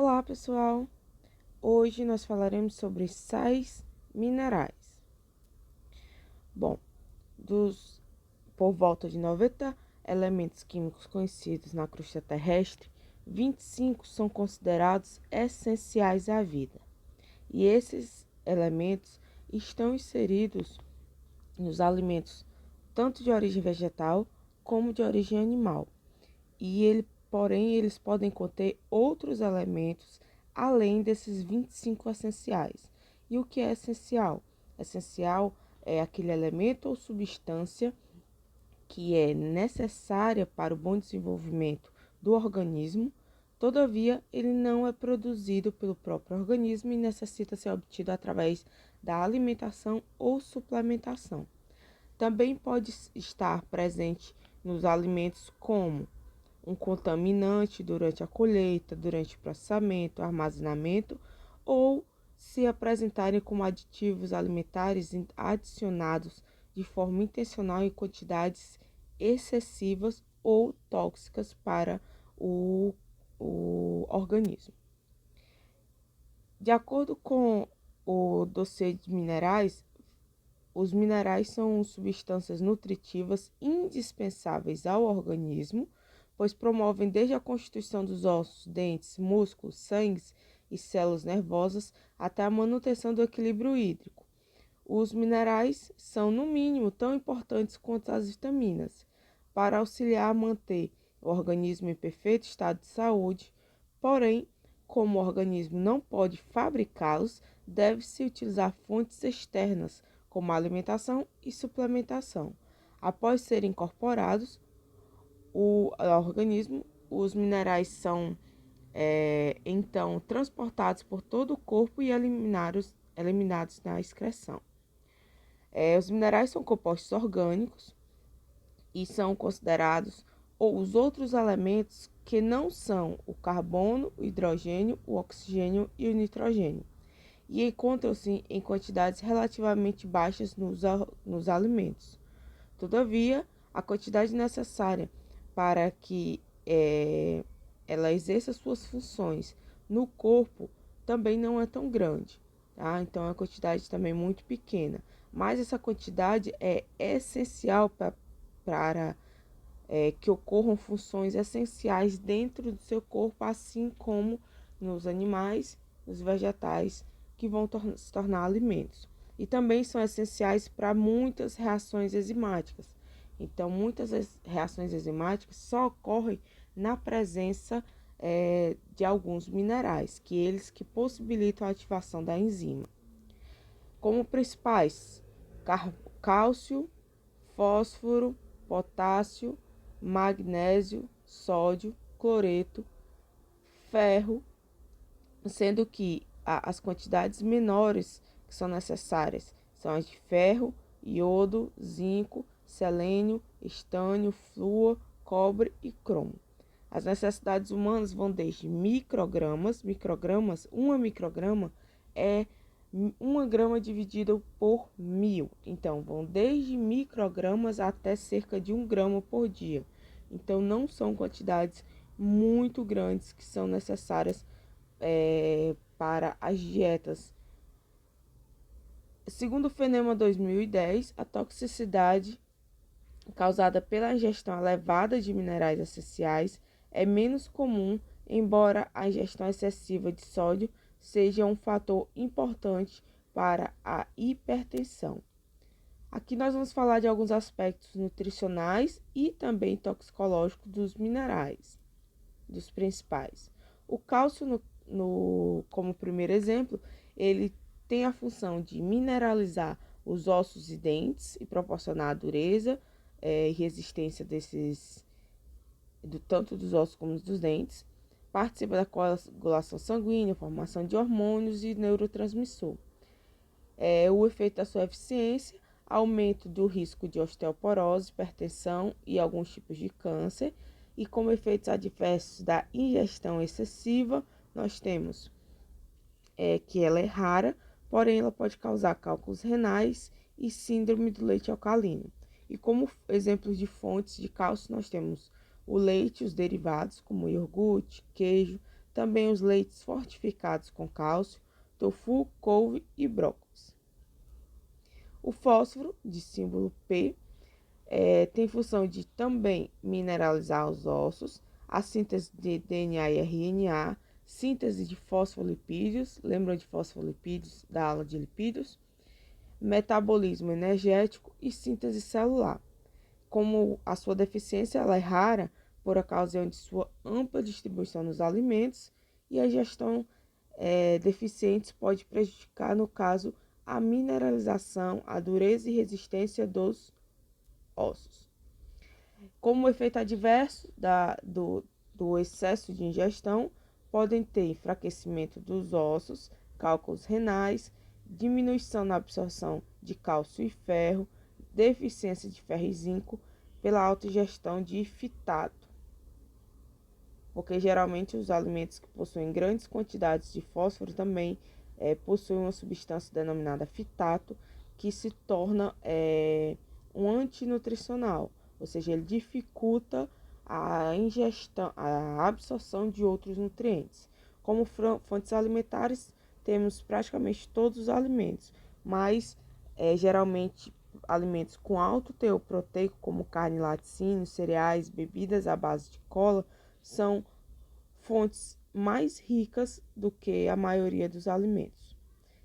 Olá, pessoal! Hoje nós falaremos sobre sais minerais. Bom, por volta de 90 elementos químicos conhecidos na crosta terrestre, 25 são considerados essenciais à vida. E esses elementos estão inseridos nos alimentos tanto de origem vegetal como de origem animal. Porém, eles podem conter outros elementos além desses 25 essenciais. E o que é essencial? Essencial é aquele elemento ou substância que é necessária para o bom desenvolvimento do organismo, todavia, ele não é produzido pelo próprio organismo e necessita ser obtido através da alimentação ou suplementação. Também pode estar presente nos alimentos como um contaminante durante a colheita, durante o processamento, armazenamento ou se apresentarem como aditivos alimentares adicionados de forma intencional em quantidades excessivas ou tóxicas para o organismo. De acordo com o dossiê de minerais, os minerais são substâncias nutritivas indispensáveis ao organismo, pois promovem desde a constituição dos ossos, dentes, músculos, sangue e células nervosas até a manutenção do equilíbrio hídrico. Os minerais são, no mínimo, tão importantes quanto as vitaminas, para auxiliar a manter o organismo em perfeito estado de saúde, porém, como o organismo não pode fabricá-los, deve-se utilizar fontes externas, como alimentação e suplementação. Após serem incorporados ao organismo, os minerais são então transportados por todo o corpo e eliminados na excreção. Os minerais são compostos orgânicos e são considerados os outros elementos que não são o carbono, o hidrogênio, o oxigênio e o nitrogênio, e encontram-se em quantidades relativamente baixas nos alimentos. Todavia, a quantidade necessária para que ela exerça suas funções no corpo também não é tão grande, tá? Então, é uma quantidade também muito pequena, mas essa quantidade é essencial para que ocorram funções essenciais dentro do seu corpo, assim como nos animais, nos vegetais, que vão se tornar alimentos. E também são essenciais para muitas reações enzimáticas. Então, muitas reações enzimáticas só ocorrem na presença de alguns minerais, que possibilitam a ativação da enzima. Como principais, cálcio, fósforo, potássio, magnésio, sódio, cloreto, ferro, sendo que as quantidades menores que são necessárias são as de ferro, iodo, zinco, selênio, estânio, flúor, cobre e cromo. As necessidades humanas vão desde microgramas, uma micrograma é 1 grama dividido por 1000. Então, vão desde microgramas até cerca de 1 grama por dia. Então, não são quantidades muito grandes que são necessárias para as dietas. Segundo o FENEMA 2010, a toxicidade causada pela ingestão elevada de minerais essenciais é menos comum, embora a ingestão excessiva de sódio seja um fator importante para a hipertensão. Aqui nós vamos falar de alguns aspectos nutricionais e também toxicológicos dos minerais, dos principais. O cálcio, como primeiro exemplo, ele tem a função de mineralizar os ossos e dentes e proporcionar a dureza e resistência tanto dos ossos como dos dentes. Participa da coagulação sanguínea, formação de hormônios e neurotransmissor. O efeito da sua eficiência, aumento do risco de osteoporose, hipertensão e alguns tipos de câncer. E como efeitos adversos da ingestão excessiva, nós temos que ela é rara, porém ela pode causar cálculos renais e síndrome do leite alcalino. E como exemplos de fontes de cálcio, nós temos o leite, os derivados, como iogurte, queijo, Também os leites fortificados com cálcio, tofu, couve e brócolis. O fósforo, de símbolo P, tem função de também mineralizar os ossos, a síntese de DNA e RNA, síntese de fosfolipídios, lembram de fosfolipídios da aula de lipídios? Metabolismo energético e síntese celular. Como a sua deficiência ela é rara por ocasião de sua ampla distribuição nos alimentos e a ingestão deficiente pode prejudicar, no caso, a mineralização, a dureza e resistência dos ossos. Como efeito adverso do excesso de ingestão, podem ter enfraquecimento dos ossos, cálculos renais, diminuição na absorção de cálcio e ferro, deficiência de ferro e zinco pela alta ingestão de fitato. Porque geralmente os alimentos que possuem grandes quantidades de fósforo também possuem uma substância denominada fitato, que se torna um antinutricional, ou seja, ele dificulta a ingestão, a absorção de outros nutrientes. Como fontes alimentares, temos praticamente todos os alimentos, mas geralmente alimentos com alto teor proteico, como carne, laticínios, cereais, bebidas à base de cola, são fontes mais ricas do que a maioria dos alimentos.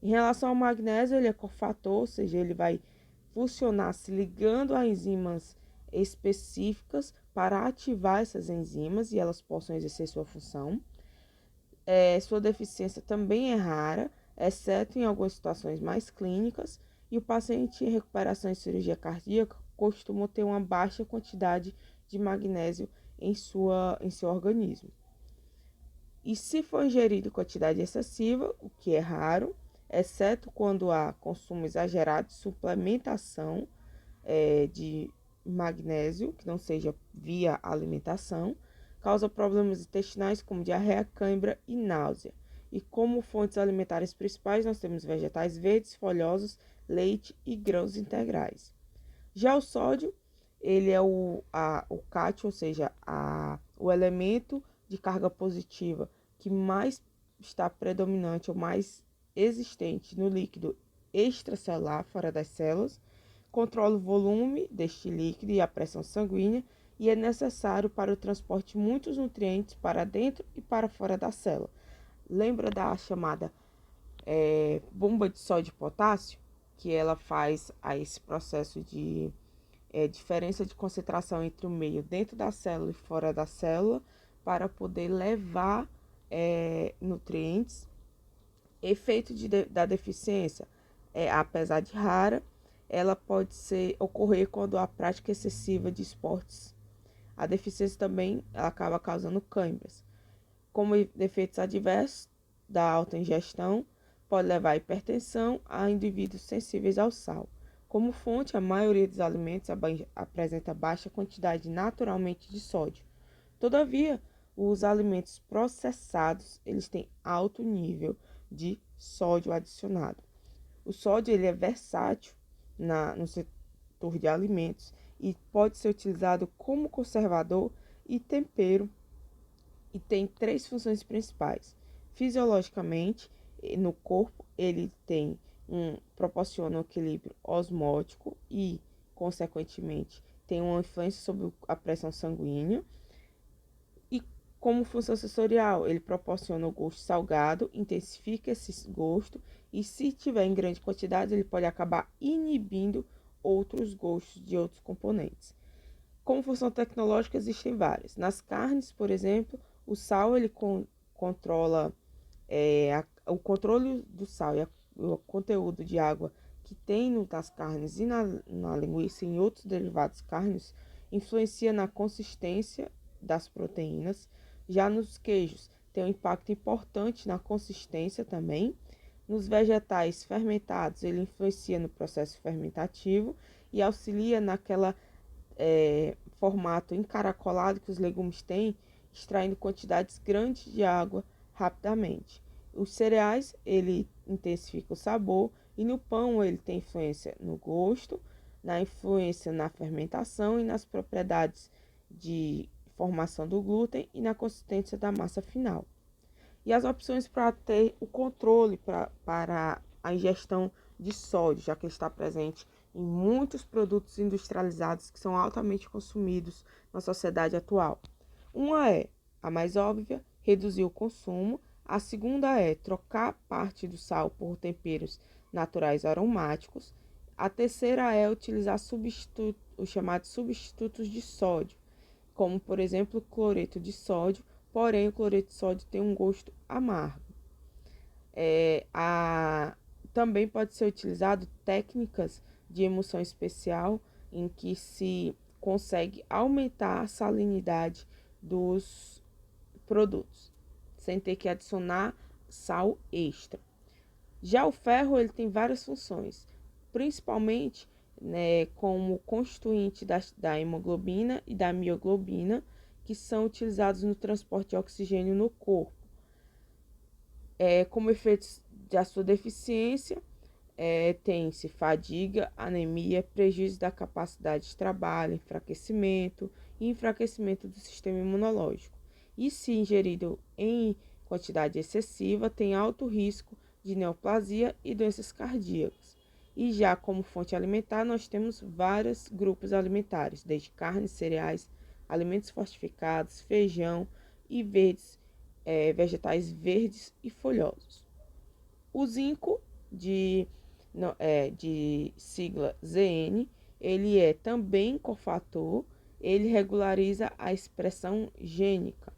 Em relação ao magnésio, ele é cofator, ou seja, ele vai funcionar se ligando a enzimas específicas para ativar essas enzimas e elas possam exercer sua função. Sua deficiência também é rara, exceto em algumas situações mais clínicas, e o paciente em recuperação em cirurgia cardíaca costuma ter uma baixa quantidade de magnésio em seu organismo. E se for ingerido quantidade excessiva, o que é raro, exceto quando há consumo exagerado de suplementação de magnésio, que não seja via alimentação, causa problemas intestinais como diarreia, cãibra e náusea. E como fontes alimentares principais, nós temos vegetais verdes, folhosos, leite e grãos integrais. Já o sódio, ele é o cátion, ou seja, o elemento de carga positiva que mais está predominante ou mais existente no líquido extracelular, fora das células, controla o volume deste líquido e a pressão sanguínea e é necessário para o transporte de muitos nutrientes para dentro e para fora da célula. Lembra da chamada bomba de sódio e potássio? Que ela faz esse processo de diferença de concentração entre o meio dentro da célula e fora da célula para poder levar nutrientes. Efeito da deficiência, apesar de rara, ela pode ocorrer quando há prática excessiva de esportes. A deficiência também acaba causando câimbras. Como efeitos adversos da alta ingestão, pode levar à hipertensão a indivíduos sensíveis ao sal. Como fonte, a maioria dos alimentos apresenta baixa quantidade naturalmente de sódio. Todavia, os alimentos processados, eles têm alto nível de sódio adicionado. O sódio ele é versátil no setor de alimentos e pode ser utilizado como conservador e tempero e tem 3 funções principais. Fisiologicamente, no corpo, ele proporciona um equilíbrio osmótico e, consequentemente, tem uma influência sobre a pressão sanguínea. E como função sensorial, ele proporciona o gosto salgado, intensifica esse gosto e, se tiver em grande quantidade, ele pode acabar inibindo outros gostos de outros componentes. Como função tecnológica, existem várias. Nas carnes, por exemplo, o sal ele controla o controle do sal e o conteúdo de água que tem nas carnes e na linguiça e em outros derivados carnes influencia na consistência das proteínas. Já nos queijos, tem um impacto importante na consistência também. Nos vegetais fermentados, ele influencia no processo fermentativo e auxilia naquela formato encaracolado que os legumes têm, extraindo quantidades grandes de água rapidamente. Os cereais, ele intensifica o sabor e no pão ele tem influência no gosto, na influência na fermentação e nas propriedades de formação do glúten e na consistência da massa final. E as opções para ter o controle para a ingestão de sódio, já que ele está presente em muitos produtos industrializados que são altamente consumidos na sociedade atual. Uma é a mais óbvia, reduzir o consumo. A segunda é trocar parte do sal por temperos naturais aromáticos. A terceira é utilizar os chamados substitutos de sódio, como por exemplo o cloreto de sódio, porém o cloreto de sódio tem um gosto amargo. Também pode ser utilizado técnicas de emulsão especial em que se consegue aumentar a salinidade dos produtos, sem ter que adicionar sal extra. Já o ferro ele tem várias funções, principalmente como constituinte da hemoglobina e da mioglobina, que são utilizados no transporte de oxigênio no corpo. Como efeitos da sua deficiência, tem-se fadiga, anemia, prejuízo da capacidade de trabalho, enfraquecimento e enfraquecimento do sistema imunológico. E se ingerido em quantidade excessiva, tem alto risco de neoplasia e doenças cardíacas. E já como fonte alimentar, nós temos vários grupos alimentares, desde carnes, cereais, alimentos fortificados, feijão e vegetais verdes e folhosos. O zinco, de sigla ZN, ele é também cofator, ele regulariza a expressão gênica.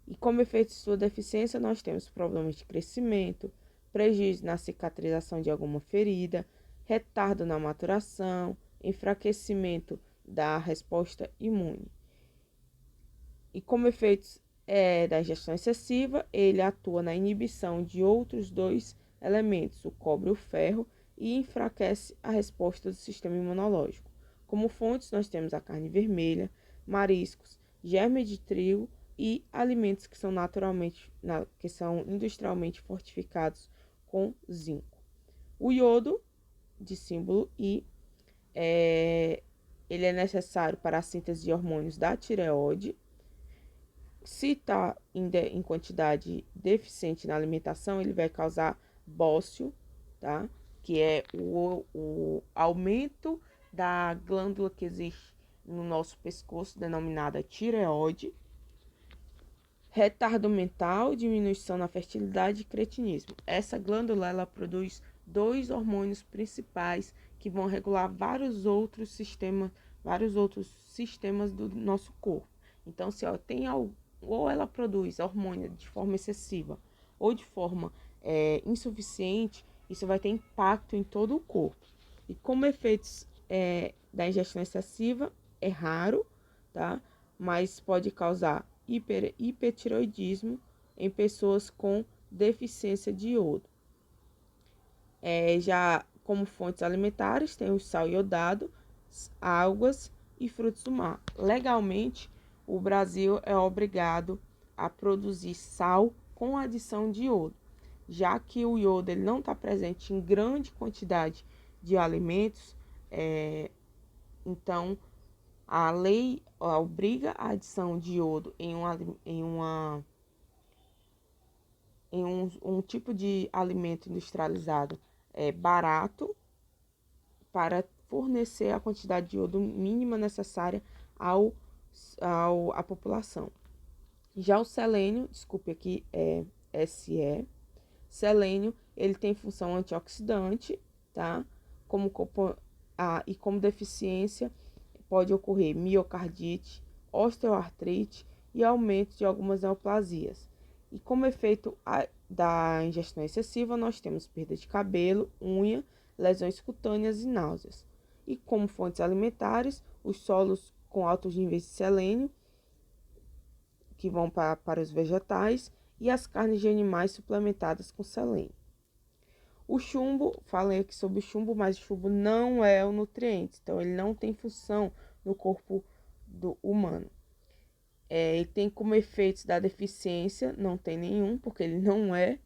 E como efeito de sua deficiência, nós temos problemas de crescimento, prejuízo na cicatrização de alguma ferida, retardo na maturação, enfraquecimento da resposta imune. E como efeitos da ingestão excessiva, ele atua na inibição de outros dois elementos, o cobre e o ferro, e enfraquece a resposta do sistema imunológico. Como fontes, nós temos a carne vermelha, mariscos, germe de trigo e alimentos que são industrialmente fortificados com zinco. O iodo, de símbolo I, ele é necessário para a síntese de hormônios da tireoide. Se está em quantidade deficiente na alimentação, ele vai causar bócio, tá? Que é o aumento da glândula que existe no nosso pescoço, denominada tireoide. Retardo mental, diminuição na fertilidade e cretinismo. Essa glândula ela produz dois hormônios principais que vão regular vários outros sistemas do nosso corpo. Então, se tem algo, ou ela produz hormônio de forma excessiva ou de forma insuficiente, isso vai ter impacto em todo o corpo. E como efeitos da ingestão excessiva, é raro, tá? Mas pode causar hipertiroidismo em pessoas com deficiência de iodo. Já como fontes alimentares, tem o sal iodado, algas e frutos do mar. Legalmente, o Brasil é obrigado a produzir sal com adição de iodo, já que o iodo ele não está presente em grande quantidade de alimentos, então a lei obriga a adição de iodo em um tipo de alimento industrializado barato para fornecer a quantidade de iodo mínima necessária à população. Já o selênio, desculpe aqui, SE. Selênio, ele tem função antioxidante, tá? E como deficiência pode ocorrer miocardite, osteoartrite e aumento de algumas neoplasias. E como efeito da ingestão excessiva, nós temos perda de cabelo, unha, lesões cutâneas e náuseas. E como fontes alimentares, os solos com altos níveis de selênio, que vão para os vegetais, e as carnes de animais suplementadas com selênio. O chumbo, falei aqui sobre o chumbo, mas o chumbo não é um nutriente, então ele não tem função no corpo do humano. Ele tem como efeitos da deficiência, não tem nenhum, porque ele não é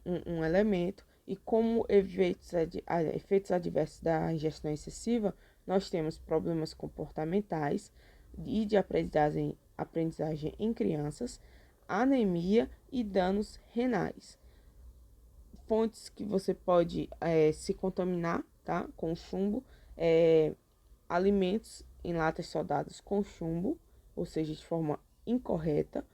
um elemento. E como efeitos adversos da ingestão excessiva, nós temos problemas comportamentais e de aprendizagem em crianças, anemia e danos renais. Fontes que você pode se contaminar, tá, com chumbo, alimentos em latas soldadas com chumbo, ou seja, de forma incorreta,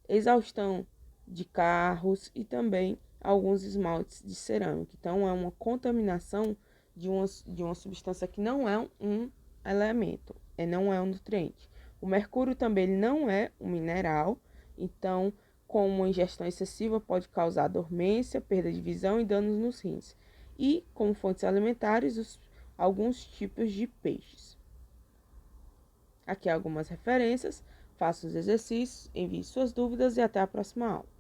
exaustão de carros e também alguns esmaltes de cerâmica. Então, é uma contaminação de uma substância que não é um elemento, não é um nutriente. O mercúrio também ele não é um mineral, então, com uma ingestão excessiva pode causar dormência, perda de visão e danos nos rins. E, como fontes alimentares, alguns tipos de peixes. Aqui algumas referências, faça os exercícios, envie suas dúvidas e até a próxima aula.